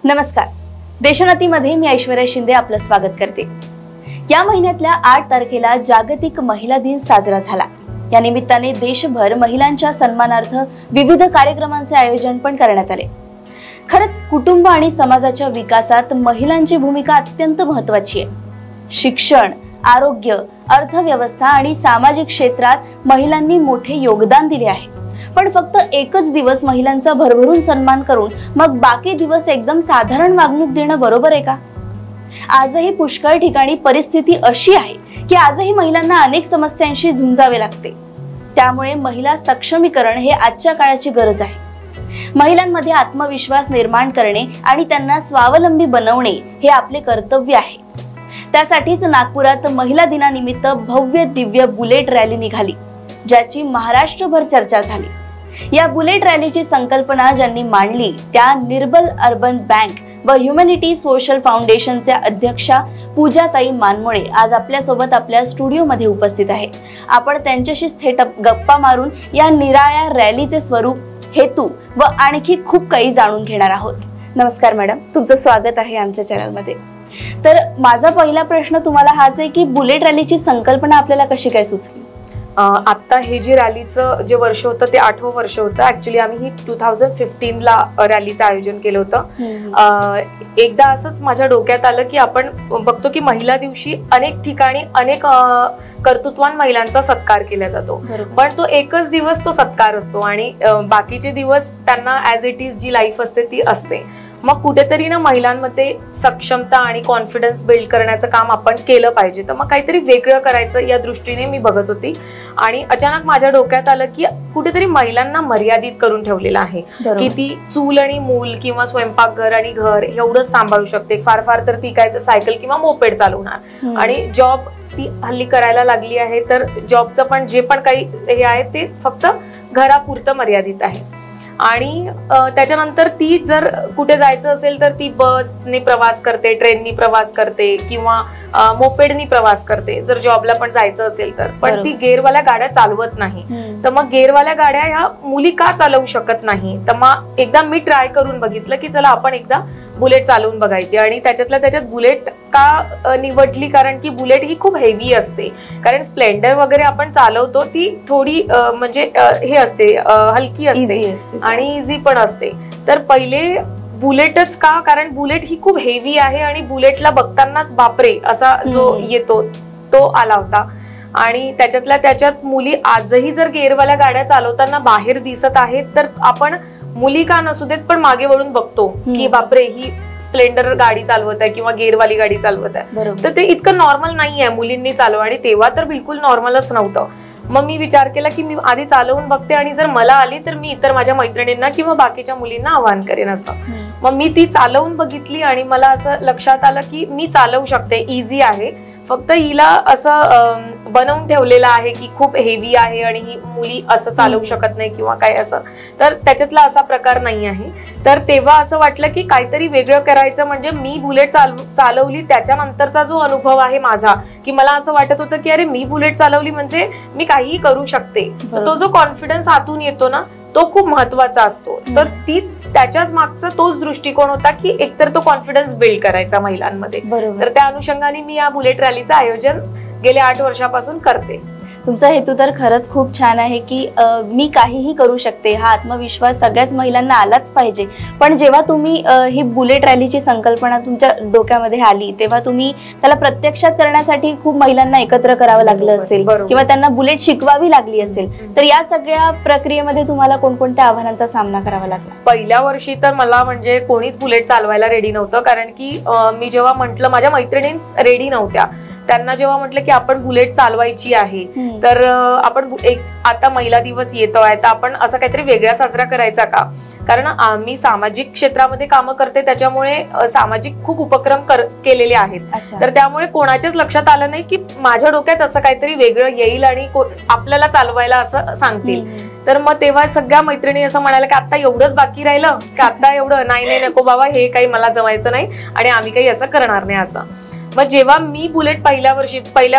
नमस्कार. देशोन्नतीमध्ये मी ऐश्वर्या शिंदे आपलं स्वागत करते. या महिन्यातल्या 8 तारखेला जागतिक महिला दिन साजरा झाला. या निमित्ताने देशभर महिलांच्या सन्मानार्थ विविध कार्यक्रमांचे आयोजन पण करण्यात आले. खरंच कुटुंब आणि समाजाच्या विकासात महिलांची भूमिका अत्यंत महत्त्वाची आहे. शिक्षण, आरोग्य, अर्थव्यवस्था आणि सामाजिक क्षेत्रात महिलांनी मोठे योगदान दिले आहे. पण फक्त एकच दिवस महिलांचा भरभरून सन्मान करून मग बाकी दिवस एकदम साधारण वागणूक देणं बरोबर आहे का? आजही पुष्कळ ठिकाणी परिस्थिती अशी आहे की आजही महिलांना अनेक समस्यांशी झुंजावे लागते. त्यामुळे महिला सक्षमीकरण हे आजच्या काळाची गरज आहे. महिलांमध्ये आत्मविश्वास निर्माण करणे आणि त्यांना स्वावलंबी बनवणे हे आपले कर्तव्य आहे. त्यासाठीच नागपुरात महिला दिनानिमित्त भव्य दिव्य बुलेट रॅली निघाली, ज्याची महाराष्ट्रभर चर्चा झाली. या बुलेट रॅलीची संकल्पना ज्यांनी मांडली त्या निर्बल अर्बन बँक व ह्युमॅनिटी सोशल फाउंडेशनच्या अध्यक्षा पूजाताई मानमोळे आज आपल्या सोबत आपल्या स्टुडिओमध्ये उपस्थित आहेत. आपण त्यांच्याशी थेट गप्पा मारून या निराळ्या रॅलीचे स्वरूप, हेतू व आणखी खूप काही जाणून घेणार आहोत. नमस्कार मॅडम, तुमचं स्वागत आहे आमच्या चॅनलमध्ये. तर माझा पहिला प्रश्न तुम्हाला हाच आहे की बुलेट रॅलीची संकल्पना आपल्याला कशी काय सुचली? आता हे जे रॅलीचं जे वर्ष होतं ते 8वं वर्ष होतं. ऍक्च्युली आम्ही ही 2015ला रॅलीचं आयोजन केलं होतं. एकदा असंच माझ्या डोक्यात आलं की आपण बघतो की महिला दिवशी अनेक ठिकाणी अनेक कर्तृत्वान महिलांचा सत्कार केला जातो, पण तो एकच दिवस तो सत्कार असतो आणि बाकीचे दिवस त्यांना ऍज इट इज जी लाईफ असते ती असते. मग कुठेतरी ना महिलांमध्ये सक्षमता आणि कॉन्फिडन्स बिल्ड करण्याचं काम आपण केलं पाहिजे. तर मग काहीतरी वेगळं करायचं या दृष्टीने मी बघत होती आणि अचानक माझ्या डोक्यात आलं की कुठेतरी महिलांना मर्यादित करून ठेवलेलं आहे की ती चूल आणि मूल किंवा स्वयंपाकघर आणि घर एवढंच सांभाळू शकते. फार फार तर ती काय सायकल किंवा मोपेड चालवणार आणि जॉब ती हल्ली करायला लागली आहे. तर जॉबचं पण जे पण काही हे आहे ते फक्त घरापुरतं मर्यादित आहे. आणि त्याच्यानंतर ती जर कुठे जायचं असेल तर ती बसने प्रवास करते, ट्रेननी प्रवास करते किंवा मोपेडनी प्रवास करते जर जॉबला पण जायचं असेल तर. पण ती गेअरवाल्या गाड्या चालवत नाही. तर मग गेअरवाल्या गाड्या ह्या मुली का चालवू शकत नाही? तर मग एकदा मी ट्राय करून बघितलं की चला आपण एकदा बुलेट चालवून बघायची. आणि त्याच्यातल्या त्याच्यात बुलेट का निवडली? कारण की बुलेट ही खूप हेवी असते. कारण स्प्लेंडर वगैरे आपण चालवतो ती थोडी म्हणजे हे असते, हलकी असते आणि इझी पण असते. तर पहिले बुलेटच का? कारण बुलेट ही खूप हेवी आहे आणि बुलेटला बघतानाच बापरे असा जो येतो तो आला होता. आणि त्याच्यातल्या त्याच्यात मुली आजही जर गेअरवाल्या गाड्या चालवताना बाहेर दिसत आहेत तर आपण मुली का नसू देत पण मागे वळून बघतो की बापरे ही स्प्लेंडर गाडी चालवत आहे किंवा गेअरवाली गाडी चालवत आहे. तर ते इतकं नॉर्मल नाहीये मुलींनी चालवा. आणि तेव्हा तर बिलकुल नॉर्मलच नव्हतं. मग मी विचार केला की मी आधी चालवून बघते आणि जर मला आली तर मी इतर माझ्या मैत्रिणींना किंवा बाकीच्या मुलींना आवाहन करेन असं. मग मी ती चालवून बघितली आणि मला असं लक्षात आलं की मी चालवू शकते, इझी आहे. फक्त हिला असं बनवून ठेवलेलं आहे की खूप हेवी आहे आणि ही मुली असं चालवू शकत नाही किंवा काय असं. तर त्याच्यातला असा प्रकार नाही आहे. तर तेव्हा असं वाटलं की काहीतरी वेगळं करायचं. म्हणजे मी बुलेट चालवली त्याच्यानंतरचा जो अनुभव आहे माझा की मला असं वाटत होतं की अरे मी बुलेट चालवली म्हणजे मी काहीही करू शकते. तर तो जो कॉन्फिडन्स आतून येतो ना तो खूप महत्वाचा असतो. तर त्याच्याच मागचा तोच दृष्टिकोन होता की एकतर तो कॉन्फिडन्स बिल्ड करायचा महिलांमध्ये. तर त्या अनुषंगाने मी या बुलेट रॅलीचं आयोजन गेल्या 8 वर्षापासून करते. तुमचा हेतू तर खरंच खूप छान आहे की मी काहीही करू शकते हा आत्मविश्वास सगळ्याच महिलांना आलाच पाहिजे. पण जेव्हा तुम्ही ही बुलेट रॅलीची संकल्पना तुमच्या डोक्यामध्ये आली तेव्हा तुम्ही त्याला प्रत्यक्षात करण्यासाठी खूप महिलांना एकत्र करावं लागलं असेल किंवा त्यांना बुलेट शिकवावी लागली असेल. तर या सगळ्या प्रक्रियेमध्ये तुम्हाला कोणकोणत्या आव्हानांचा सामना करावा लागला? पहिल्या वर्षी तर मला म्हणजे कोणीच बुलेट चालवायला रेडी नव्हतं. कारण की मी जेव्हा म्हंटल माझ्या मैत्रिणींच रेडी नव्हत्या. त्यांना जेव्हा म्हटलं की आपण बुलेट चालवायची आहे तर आपण एक आता महिला दिवस येतोय तर आपण असं काहीतरी वेगळा साजरा करायचा का? कारण मी सामाजिक क्षेत्रामध्ये कामं करते त्याच्यामुळे सामाजिक खूप उपक्रम केलेले आहेत. तर त्यामुळे कोणाच्याच लक्षात आलं नाही की माझ्या डोक्यात असं काहीतरी वेगळं येईल आणि आपल्याला चालवायला असं सांगतील. तर मग तेव्हा सगळ्या मैत्रिणी असं म्हणाल्या की आता एवढंच बाकी राहिलं की आता एवढं नाही नको बाबा हे काही मला जमायचं नाही आणि आम्ही काही असं करणार नाही असं. मग जेव्हा मी बुलेट पहिल्या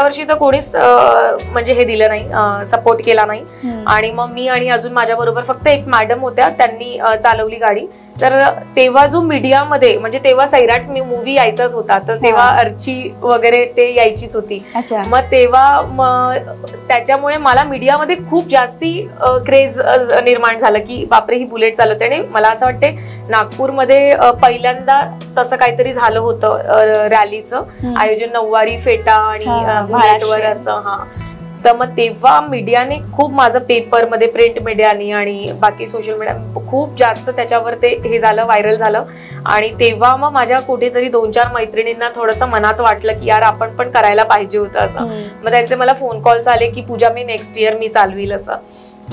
वर्षी तर कोणीच म्हणजे हे दिलं नाही, सपोर्ट केला नाही. आणि मग मी आणि अजून माझ्या बरोबर फक्त एक मॅडम होत्या, त्यांनी चालवली गाडी. तर तेव्हा जो मीडियामध्ये म्हणजे तेव्हा सैराट मूवी यायचाच होता, तर तेव्हा अर्ची वगैरे ते यायचीच होती. मग तेव्हा त्याच्यामुळे मला मीडियामध्ये खूप जास्ती क्रेज निर्माण झालं की बापरे ही बुलेट चालवते. आणि मला असं वाटते नागपूरमध्ये पहिल्यांदा तसं काहीतरी झालं होतं रॅलीचं आयोजन, नऊवारी फेटा आणि बुलेटवर असं. हा, तर मग तेव्हा मीडियाने खूप माझं पेपरमध्ये, प्रिंट मीडियाने आणि बाकी सोशल मीडिया खूप जास्त त्याच्यावर ते हे झालं, व्हायरल झालं. आणि तेव्हा मग माझ्या कुठेतरी 2-4 मैत्रिणींना थोडंसं मनात वाटलं की यार आपण पण करायला पाहिजे होतं असं. मग त्यांचे मला फोन कॉल्स आले की पूजा मी नेक्स्ट इयर मी चालवील असं.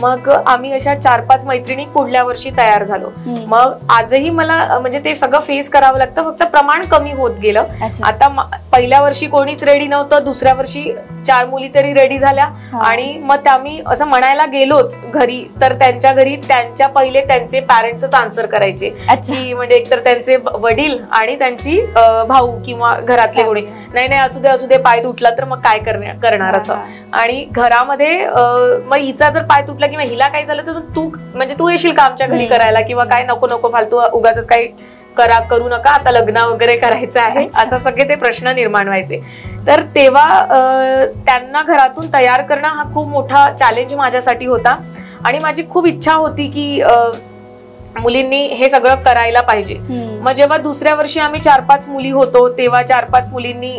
मग आम्ही अशा 4-5 मैत्रिणी पुढल्या वर्षी तयार झालो. मग आजही मला म्हणजे ते सगळं फेस करावं लागतं, फक्त प्रमाण कमी होत गेलं. आता पहिल्या वर्षी कोणीच रेडी नव्हतं, दुसऱ्या वर्षी 4 मुली तरी रेडी झाल्या. आणि मग आम्ही असं म्हणायला गेलोच घरी, तर त्यांच्या घरी त्यांच्या पहिले त्यांचे पॅरेंट्सच आन्सर करायचे की म्हणजे एकतर त्यांचे वडील आणि त्यांची भाऊ किंवा घरातले कोणी, नाही नाही असू दे पाय तुटला तर मग काय करणार असं. आणि घरामध्ये मग हिचा जर पाय तुटला किंवा हिला काय झालं तर तू येशील का आमच्या घरी करायला, किंवा काय नको फालतू उगाच काही करू नका, आता लग्न वगैरे करायचं आहे, असं सगळे ते प्रश्न निर्माण व्हायचे. तर तेव्हा त्यांना घरातून तयार करणं हा खूप मोठा चॅलेंज माझ्यासाठी होता. आणि माझी खूप इच्छा होती की मुलींनी हे सगळं करायला पाहिजे. मग जेव्हा दुसऱ्या वर्षी आम्ही 4-5 मुली होतो, तेव्हा 4-5 मुलींनी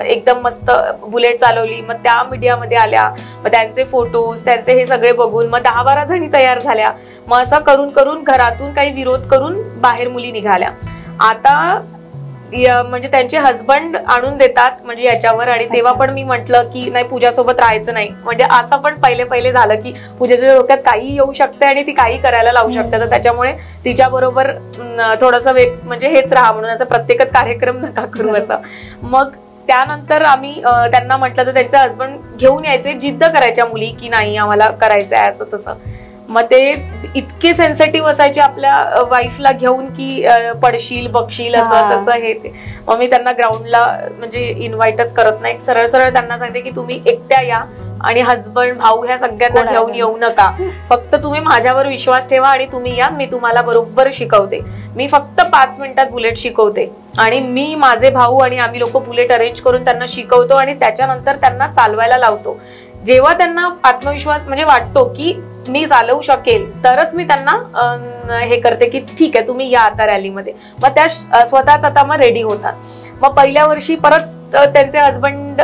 एकदम मस्त बुलेट चालवली. मग त्या मीडियामध्ये आल्या, मग त्यांचे फोटोज, त्यांचे हे सगळे बघून मग 10-12 जणी तयार झाल्या. मग असं करून करून घरातून काही विरोध करून बाहेर मुली निघाल्या. आता म्हणजे त्यांचे हजबंड आणून देतात म्हणजे याच्यावर. आणि तेव्हा पण मी म्हटलं की नाही, पूजासोबत राहायचं नाही. म्हणजे असं पण पहिले झालं की पूजाच्या डोक्यात काही येऊ शकते आणि ती काही करायला लावू शकते, तर त्याच्यामुळे तिच्या बरोबर थोडंसं म्हणजे हेच राहा म्हणून, असं प्रत्येकच कार्यक्रम नका करू असं. मग त्यानंतर आम्ही त्यांना म्हटलं, तर त्यांचे हजबंड घेऊन यायचे, जिद्द करायच्या मुली की नाही आम्हाला करायचं आहे असं तसं. मग ते इतके सेन्सिटिव्ह असायचे आपल्या वाईफला घेऊन की पडशील बघशील असं तसं हे ते. मग मी त्यांना ग्राउंडला म्हणजे इन्व्हाइटच करत नाही, सरळ त्यांना सांगते की तुम्ही एकट्या या आणि हजबंड भाऊ ह्या सगळ्यांना घेऊन येऊ नका, फक्त तुम्ही माझ्यावर विश्वास ठेवा आणि तुम्ही या, मी तुम्हाला बरोबर शिकवते. मी फक्त 5 मिनिटात बुलेट शिकवते आणि मी, माझे भाऊ आणि आम्ही लोक बुलेट अरेंज करून त्यांना शिकवतो आणि त्याच्यानंतर त्यांना चालवायला लावतो. जेव्हा त्यांना आत्मविश्वास म्हणजे वाटतो की मी चालवू शकेल, तरच मी त्यांना हे करते की ठीक आहे तुम्ही या आता रॅलीमध्ये. मग त्या स्वतःच आता मग रेडी होतात. मग पहिल्या वर्षी परत त्यांचे हजबंड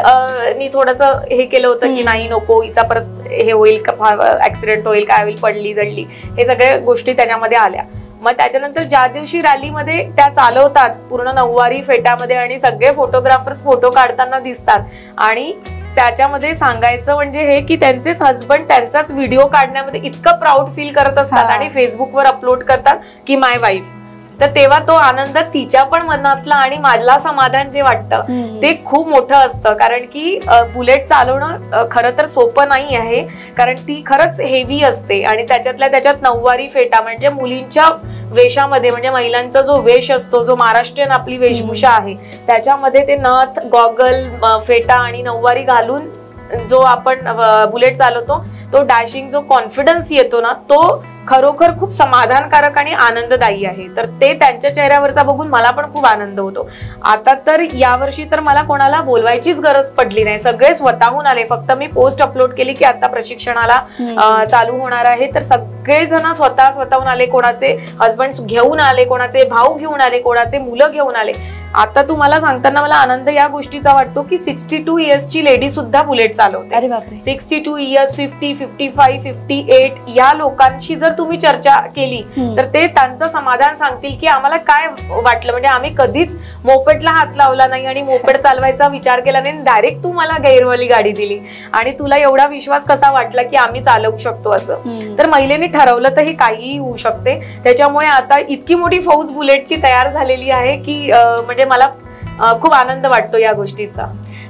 नी थोडस हे केलं होतं की नाही नको, हिचा परत हे होईल का, ऍक्सिडेंट होईल, काय होईल, पडली जडली, हे सगळ्या गोष्टी त्याच्यामध्ये आल्या. मग त्याच्यानंतर ज्या दिवशी रॅलीमध्ये त्या चालवतात पूर्ण नऊवारी फेट्यामध्ये आणि सगळे फोटोग्राफर्स फोटो काढताना दिसतात, आणि त्याच्यामध्ये सांगायचं म्हणजे हे की त्यांचेच हजबंड त्यांचाच व्हिडिओ काढण्यामध्ये इतकं प्राऊड फील करत असतात आणि फेसबुकवर अपलोड करतात की माय वाईफ. तर तेव्हा तो आनंद तिच्या पण मनातला आणि मला समाधान जे वाटतं ते खूप मोठं असतं. कारण की बुलेट चालवणं खरं तर सोपं नाही आहे, कारण ती खरंच हेवी असते. आणि त्याच्यात नऊवारी फेटा म्हणजे मुलींच्या वेशामध्ये, म्हणजे महिलांचा जो वेश असतो, जो महाराष्ट्रीयन आपली वेशभूषा आहे, त्याच्यामध्ये ते नथ, गॉगल, फेटा आणि नऊवारी घालून जो आपण बुलेट चालवतो, तो डॅशिंग जो कॉन्फिडन्स येतो ना, तो खरोखर खूप समाधानकारक आणि आनंददायी आहे. तर ते त्यांच्या चेहऱ्यावरचा बघून मला पण खूप आनंद होतो. आता तर यावर्षी तर मला कोणाला बोलवायचीच गरज पडली नाही, सगळे स्वतःहून आले. फक्त मी पोस्ट अपलोड केली की आता प्रशिक्षणाला चालू होणार आहे, तर सगळेजण स्वतःहून आले. कोणाचे हजबंड घेऊन आले, कोणाचे भाऊ घेऊन आले, कोणाचे मुलं घेऊन आले. आता तुम्हाला सांगताना मला आनंद या गोष्टीचा वाटतो की 62 इयर्सची लेडी सुद्धा बुलेट चालवते. 62 इयर्स, 50, 55, 58 या लोकांशी जर तुम्ही चर्चा केली तर ते त्यांचं समाधान सांगतील की आम्हाला काय वाटलं, म्हणजे आम्ही कधीच मोपेडला हात लावला नाही आणि मोपेड चालवायचा विचार केला नाही, डायरेक्ट तू मला गैरवाली गाडी दिली आणि तुला एवढा विश्वास कसा वाटला की आम्ही चालवू शकतो असं. तर महिलेने ठरवलं तर हे काहीही होऊ शकते. त्याच्यामुळे आता इतकी मोठी फौज बुलेटची तयार झालेली आहे की म्हणजे मला खूप आनंद वाटतो या गोष्टीचा.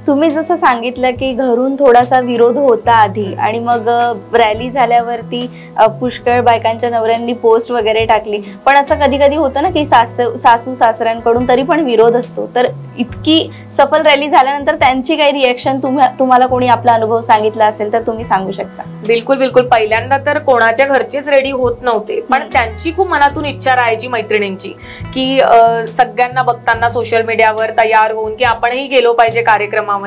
तुम्ही जसं सांगितलं की घरून थोडासा विरोध होता आधी आणि मग रॅली झाल्यावरती पुष्कळ बायकांच्या नवऱ्यांनी पोस्ट वगैरे टाकली, पण असं कधी कधी होतं ना की सासू सासऱ्यांकडून तरी पण विरोध असतो, तर इतकी सफल रॅली झाल्यानंतर त्यांची काही रिएक्शन तुम्हाला कोणी आपला अनुभव सांगितला असेल तर तुम्ही सांगू शकता? बिलकुल बिलकुल. पहिल्यांदा तर कोणाच्या घरचेच रेडी होत नव्हते, पण त्यांची खूप मनातून इच्छा राहायची मैत्रिणींची की सगळ्यांना बघताना सोशल मीडियावर तयार होऊन की आपणही गेलो पाहिजे कार्यक्रमामध्ये,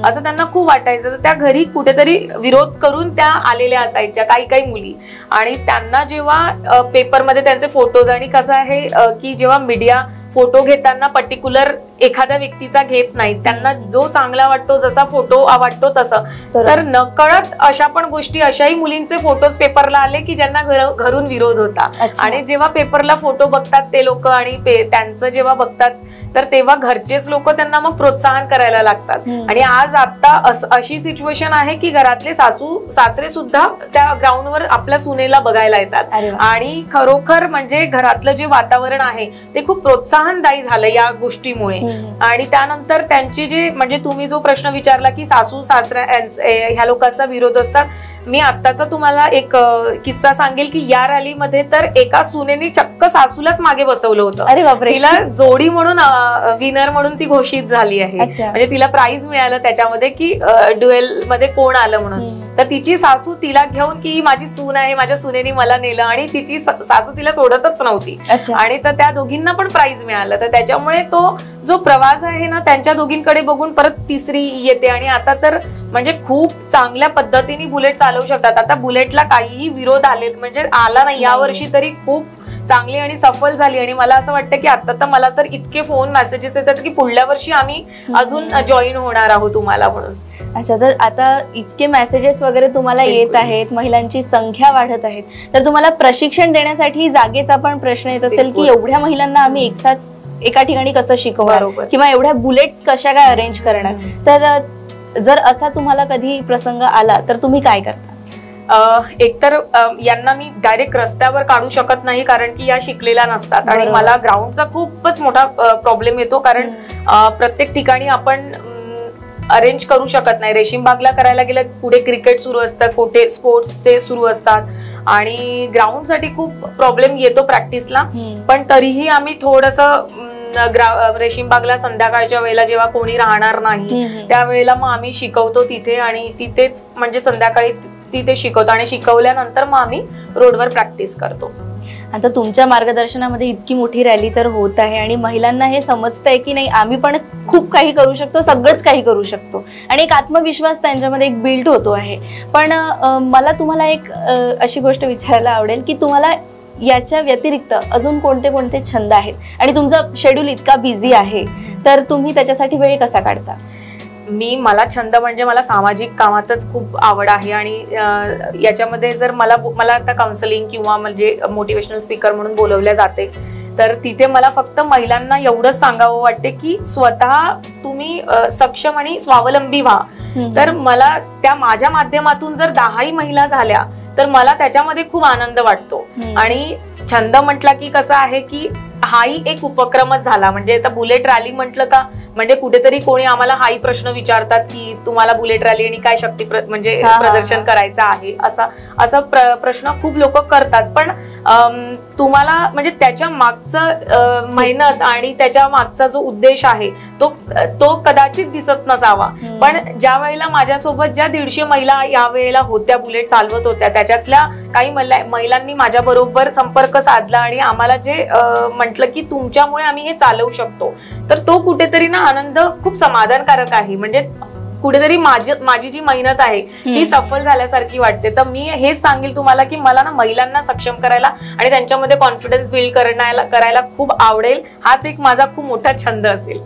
असं त्यांना खूप वाटायचं. तर त्या घरी कुठेतरी विरोध करून त्या आलेल्या असायच्या काही काही मुली, आणि त्यांना जेव्हा पेपरमध्ये त्यांचे फोटोज, आणि कसं आहे की जेव्हा मीडिया फोटो घेताना पर्टिक्युलर एखाद्या व्यक्तीचा घेत नाही, त्यांना जो चांगला वाटतो, जसा फोटो आवडतो तसं, तर नकळत अशा पण गोष्टी, अशाही मुलींचे फोटोज पेपरला आले की ज्यांना घरून विरोध होता. आणि जेव्हा पेपरला फोटो बघतात ते लोक आणि त्यांचं जेव्हा बघतात तर तेव्हा घरचेच लोक त्यांना मग प्रोत्साहन करायला लागतात. आणि आज आता अशी सिच्युएशन आहे की घरातले सासू सासरे सुद्धा त्या ग्राउंडवर आपल्या सुनेला बघायला येतात, आणि खरोखर म्हणजे घरातलं जे वातावरण आहे ते खूप प्रोत्साहनदायी झालं या गोष्टीमुळे. आणि त्यानंतर त्यांची जे म्हणजे तुम्ही जो प्रश्न विचारला की सासू सासरा ह्या लोकांचा विरोध असतात, मी आत्ताचा तुम्हाला एक किस्सा सांगेल की या रॅलीमध्ये तर एका सुनेनी चक्क सासूलाच मागे बसवलं होतं. अरे बापरे. तिला जोडी म्हणून विनर म्हणून ती घोषित झाली आहे, म्हणजे तिला प्राइज मिळालं त्याच्यामध्ये की ड्युएल मध्ये कोण आलं म्हणून. तर तिची सासू तिला घेऊन की माझी सून आहे, माझ्या सुनेनी मला नेलं, आणि तिची सासू तिला सोडतच नव्हती, आणि तर त्या दोघींना पण प्राइज मिळालं. तर त्याच्यामुळे तो जो प्रवास आहे ना त्यांच्या दोघींकडे बघून परत तिसरी येते, आणि आता तर म्हणजे खूप चांगल्या पद्धतीने बुलेट चालवू शकतात. आता बुलेटला काहीही विरोध आले म्हणजे आला नाही यावर्षी तरी खूप चांगली आणि सफल झाली. आणि मला असं वाटतं की आता तर मला तर इतके फोन मेसेजेस येतात की पुढल्या वर्षी आम्ही अजून जॉईन होणार आहोत तुम्हाला म्हणून. अच्छा, तर आता इतके मेसेजेस वगैरे तुम्हाला येत आहेत, महिलांची संख्या वाढत आहेत, तर तुम्हाला प्रशिक्षण देण्यासाठी जागेचा पण प्रश्न येत असेल की एवढ्या महिलांना आम्ही एकसाथ एका ठिकाणी कसं शिकवणार किंवा एवढ्या बुलेट्स कशा काय अरेंज करणार. तर जर असा तुम्हाला कधी प्रसंग आला तर तुम्ही काय करता? एकतर यांना मी डायरेक्ट रस्त्यावर काढू शकत नाही कारण की या शिकलेल्या नसतात, आणि मला ग्राउंडचा खूपच मोठा प्रॉब्लेम येतो कारण प्रत्येक ठिकाणी आपण अरेंज करू शकत नाही. रेशीमबागला करायला गेलं पुढे क्रिकेट सुरू असतं, कुठे स्पोर्ट्सचे सुरू असतात, आणि ग्राउंडसाठी खूप प्रॉब्लेम येतो प्रॅक्टिसला. पण तरीही आम्ही थोडंसं रेशीमबागला संध्याकाळच्या वेळेला जेव्हा कोणी राहणार नाही त्यावेळेला मग आम्ही शिकवतो तिथे, आणि तिथेच म्हणजे संध्याकाळी तिथे शिकवतो, आणि शिकवल्यानंतर मग आम्ही रोडवर प्रॅक्टिस करतो. आता तुमच्या मार्गदर्शनामध्ये इतकी मोठी रॅली तर होत आहे आणि महिलांना हे समजतंय की नाही आम्ही पण खूप काही करू शकतो, सगळंच काही करू शकतो, आणि एक आत्मविश्वास त्यांच्यामध्ये एक बिल्ड होतो आहे. पण मला तुम्हाला एक अशी गोष्ट विचारायला आवडेल की तुम्हाला याच्या व्यतिरिक्त अजून कोणते कोणते छंद आहेत, आणि तुमचं शेड्यूल इतका बिझी आहे तर तुम्ही त्याच्यासाठी वेळ कसा काढता? मला छंद म्हणजे मला सामाजिक कामातच खूप आवड आहे, आणि याच्यामध्ये जर मला आता काउन्सिलिंग किंवा म्हणजे मोटिवेशनल स्पीकर म्हणून बोलवल्या जाते, तर तिथे मला फक्त महिलांना एवढंच सांगावं वाटते की स्वतः तुम्ही सक्षम आणि स्वावलंबी व्हा. तर मला त्या माझ्या माध्यमातून जर 10ही महिला झाल्या तर मला त्याच्यामध्ये खूप आनंद वाटतो. आणि छंद म्हटला की कसं आहे की हाही एक उपक्रमच झाला. म्हणजे आता बुलेट रॅली म्हटलं का म्हणजे कुठेतरी कोणी आम्हाला हाही प्रश्न विचारतात की तुम्हाला बुलेट रॅली आणि काय शक्ती म्हणजे प्रदर्शन करायचं आहे, असा प्रश्न खूप लोक करतात. पण तुम्हाला म्हणजे त्याच्या मागचं मेहनत आणि त्याच्या मागचा जो उद्देश आहे तो कदाचित दिसत नसावा. पण ज्या वेळेला माझ्यासोबत ज्या 150 महिला यावेळेला होत्या बुलेट चालवत होत्या, त्याच्यातल्या काही महिलांनी माझ्या बरोबर संपर्क साधला आणि आम्हाला जे म्हटलं की तुमच्यामुळे आम्ही हे चालवू शकतो, तर तो कुठेतरी ना आनंद खूप समाधानकारक आहे. म्हणजे कुठेतरी माझी जी मेहनत आहे ती सफल झाल्यासारखी वाटते. तर मी हेच सांगेल तुम्हाला की मला ना महिलांना सक्षम करायला आणि त्यांच्यामध्ये कॉन्फिडन्स बिल्ड करायला खूप आवडेल. हाच एक माझा खूप मोठा छंद असेल.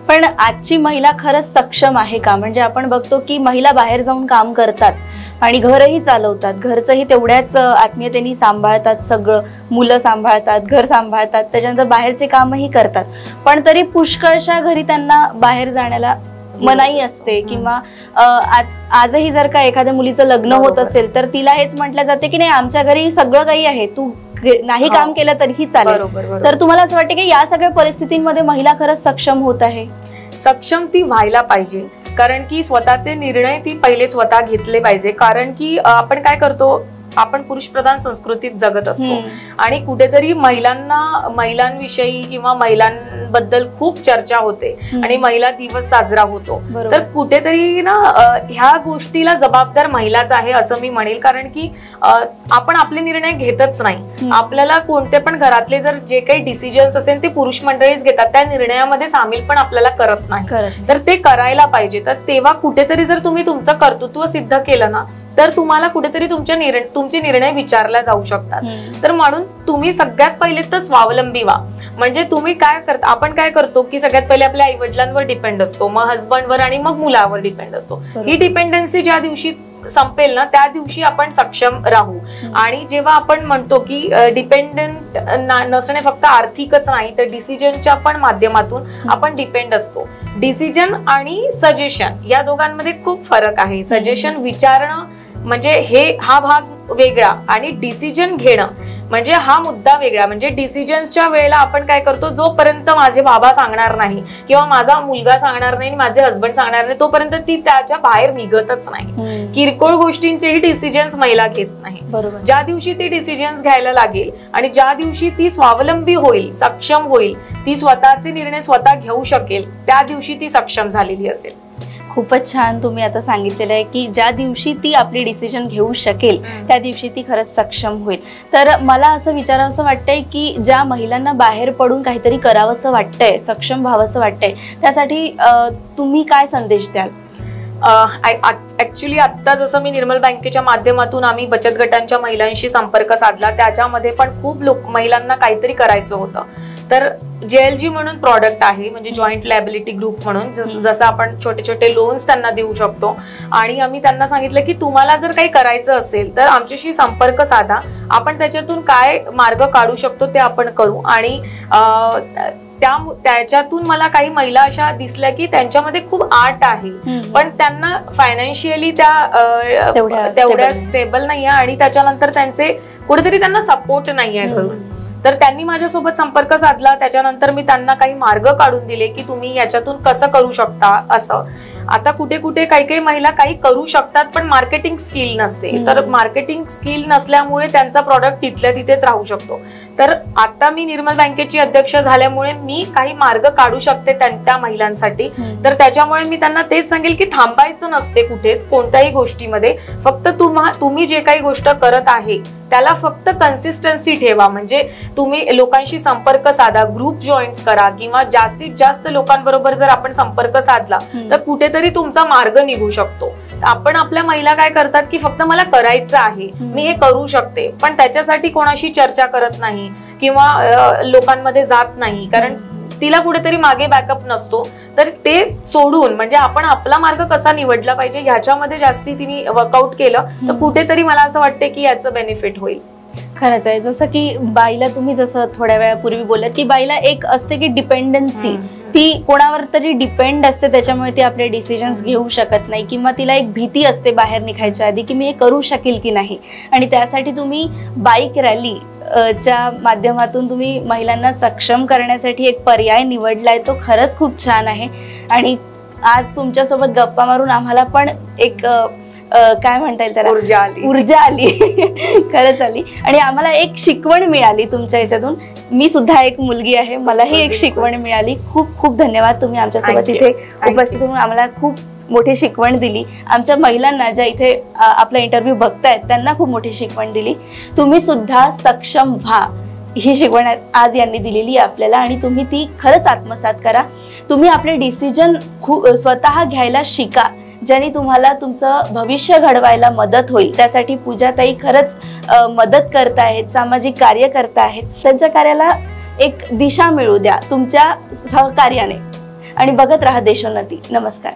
पण आजची महिला खरंच सक्षम आहे का? म्हणजे आपण बघतो की महिला बाहेर जाऊन काम करतात आणि घरही चालवतात, घरचंही तेवढ्याच आत्मीयतेने सांभाळतात, सगळं मुलं सांभाळतात, घर सांभाळतात, त्याच्यानंतर बाहेरचे कामही करतात, पण तरी पुष्कळशा घरी त्यांना बाहेर जाण्याला मनाई असते. किंवा आजही जर का एखाद्या मुलीचं लग्न होत असेल तर तिला हेच म्हटलं जाते की नाही आमच्या घरी सगळं काही आहे, तू नाही काम केलं तरीही चालेल. तर तुम्हाला असं वाटतं की या सगळ्या परिस्थितींमध्ये महिला खरंच सक्षम होत आहे? सक्षम ती व्हायला पाहिजे. कारण की स्वतःचे निर्णय ती पहिले स्वतः घेतले पाहिजे. कारण की आपण काय करतो, आपण पुरुष प्रधान संस्कृतीत जगत असतो आणि कुठेतरी महिलांविषयी किंवा महिलांबद्दल खूप चर्चा होते आणि महिला दिवस साजरा होतो. तर कुठेतरी ना ह्या गोष्टीला जबाबदार महिलाच आहे असं मी म्हणेल. कारण की आपण आपले निर्णय घेतच नाही. आपल्याला कोणते पण घरातले जर जे काही डिसिजन्स असेल ते पुरुष मंडळीच घेतात, त्या निर्णयामध्ये सामील पण आपल्याला करत नाही. तर ते करायला पाहिजे. तर तेव्हा कुठेतरी जर तुम्ही तुमचं कर्तृत्व सिद्ध केलं ना, तर तुम्हाला कुठेतरी तुमचे निर्णय विचारला जाऊ शकतात. तर म्हणून तुम्ही सगळ्यात पहिले तर स्वावलंबी व्हा. म्हणजे तुम्ही काय करता, आपण काय करतो की सगळ्यात पहिले आपल्या आई वडिलांवर डिपेंड असतो, मग हसबंडवर आणि मग मुलावर डिपेंड असतो. ही डिपेंडन्सी ज्या दिवशी संपेल ना त्या दिवशी आपण सक्षम राहू. आणि जेव्हा आपण म्हणतो की डिपेंडंट नसणे फक्त आर्थिकच नाही, तर डिसिजनच्या पण माध्यमातून आपण डिपेंड असतो. डिसिजन आणि सजेशन या दोघांमध्ये खूप फरक आहे. सजेशन विचारणं म्हणजे हा भाग वेगळा आणि डिसिजन घेणं म्हणजे हा मुद्दा वेगळा. म्हणजे डिसिजन्सच्या वेळेला आपण काय करतो, जोपर्यंत माझे बाबा सांगणार नाही किंवा माझा मुलगा सांगणार नाही, माझे हसबंड सांगणार नाही, तोपर्यंत ती त्याच्या बाहेर निघतच नाही. किरकोळ गोष्टींचेही डिसिजन्स महिला घेत नाही. ज्या दिवशी ती डिसिजन्स घ्यायला लागेल आणि ज्या दिवशी ती स्वावलंबी होईल, सक्षम होईल, ती स्वतःचे निर्णय स्वतः घेऊ शकेल, त्या दिवशी ती सक्षम झालेली असेल. खूपच छान तुम्ही आता सांगितलेलं आहे की ज्या दिवशी ती आपली डिसिजन घेऊ शकेल त्या दिवशी ती खरंच सक्षम होईल. तर मला असं विचारावंसं वाटतंय की ज्या महिलांना बाहेर पडून काहीतरी करावंसं वाटतंय, सक्षम व्हावंसं वाटतंय, त्यासाठी तुम्ही काय संदेश द्याल? ऍक्च्युली आता जसं मी निर्मल बँकेच्या माध्यमातून आम्ही बचत गटांच्या महिलांशी संपर्क साधला, त्याच्यामध्ये पण खूप महिलांना काहीतरी करायचं होतं. तर JLG म्हणून प्रॉडक्ट आहे, म्हणजे जॉईंट लायबिलिटी ग्रुप म्हणून, जसं आपण छोटे छोटे लोन्स त्यांना देऊ शकतो. आणि आम्ही त्यांना सांगितलं की तुम्हाला जर काही करायचं असेल तर आमच्याशी संपर्क साधा, आपण त्याच्यातून काय मार्ग काढू शकतो ते आपण करू. आणि त्याच्यातून मला काही महिला अशा दिसल्या की त्यांच्यामध्ये खूप आर्ट आहे, पण त्यांना फायनान्शियली त्या तेवढ्या स्टेबल नाहीये आणि त्याच्यानंतर त्यांचे कुठेतरी त्यांना सपोर्ट नाहीये घरून. तर त्यांनी माझ्यासोबत संपर्क साधला. त्याच्यानंतर मी त्यांना काही मार्ग काढून दिले की तुम्ही याच्यातून कसं करू शकता. असं आता कुठे कुठे काही महिला काही करू शकतात पण मार्केटिंग स्किल नसते, तर मार्केटिंग स्किल नसल्यामुळे त्यांचा प्रॉडक्ट तिथल्या तिथेच राहू शकतो. तर आता मी निर्मल बँकेची अध्यक्ष झाल्यामुळे मी काही मार्ग काढू शकते त्या महिलांसाठी. तर त्याच्यामुळे मी त्यांना तेच सांगेल की थांबायचं नसते कुठेच कोणत्याही गोष्टीमध्ये. फक्त तुम्ही जे काही गोष्ट करत आहे त्याला फक्त कन्सिस्टन्सी ठेवा. म्हणजे तुम्ही लोकांशी संपर्क साधा, ग्रुप जॉईन्स करा किंवा जास्तीत जास्त लोकांबरोबर जर आपण संपर्क साधला तर कुठेतरी तुमचा मार्ग निघू शकतो. आपण आपल्या महिला काय करतात की फक्त मला करायचं आहे, मी हे करू शकते, पण त्याच्यासाठी कोणाशी चर्चा करत नाही किंवा लोकांमध्ये जात नाही, कारण तिला कुठेतरी मागे बॅकअप नसतो. तर ते सोडून म्हणजे आपण आपला मार्ग कसा निवडला पाहिजे ह्याच्यामध्ये जास्ती तिने वर्कआउट केलं तर कुठेतरी मला असं वाटतं की याचं बेनिफिट होईल. खरंच आहे, जसं की बाईला तुम्ही जसं थोड्या वेळापूर्वी बोलत की बाईला एक असते की डिपेंडन्सी, ती कोणावर तरी डिपेंड असते, त्याच्यामुळे ती आपले डिसिजन्स घेऊ शकत नाही किंवा तिला एक भीती असते बाहेर निघायच्या आधी की मी हे करू शकेल की नाही. आणि त्यासाठी तुम्ही बाईक रॅली च्या माध्यमातून तुम्ही महिलांना सक्षम करण्यासाठी एक पर्याय निवडलाय, तो खरंच खूप छान आहे. आणि आज तुमच्यासोबत गप्पा मारून आम्हाला पण एक काय म्हणता येईल त्याला, ऊर्जा आली खरंच आली. आणि आम्हाला एक शिकवण मिळाली तुमच्या याच्यातून. मी सुद्धा एक मुलगी आहे, मलाही एक शिकवण मिळाली. खूप खूप धन्यवाद, तुम्ही आमच्यासोबत इथे उपस्थित होऊन आम्हाला खूप मोठी शिकवण दिली. आमच्या महिलांना ज्या इथे आपला इंटरव्ह्यू बघतायत त्यांना खूप मोठी शिकवण दिली. तुम्ही सुद्धा सक्षम व्हा ही शिकवण आज यांनी दिलेली आहे आपल्याला आणि तुम्ही ती खरंच आत्मसात करा. तुम्ही आपले डिसिजन स्वतः घ्यायला शिका, ज्याने तुम्हाला तुमचं भविष्य घडवायला मदत होईल. त्यासाठी पूजाताई खरंच मदत करतायत, सामाजिक कार्य करतायत. त्यांच्या कार्याला एक दिशा मिळू द्या तुमच्या सहकार्याने आणि बघत राहा देशोन्नती. नमस्कार.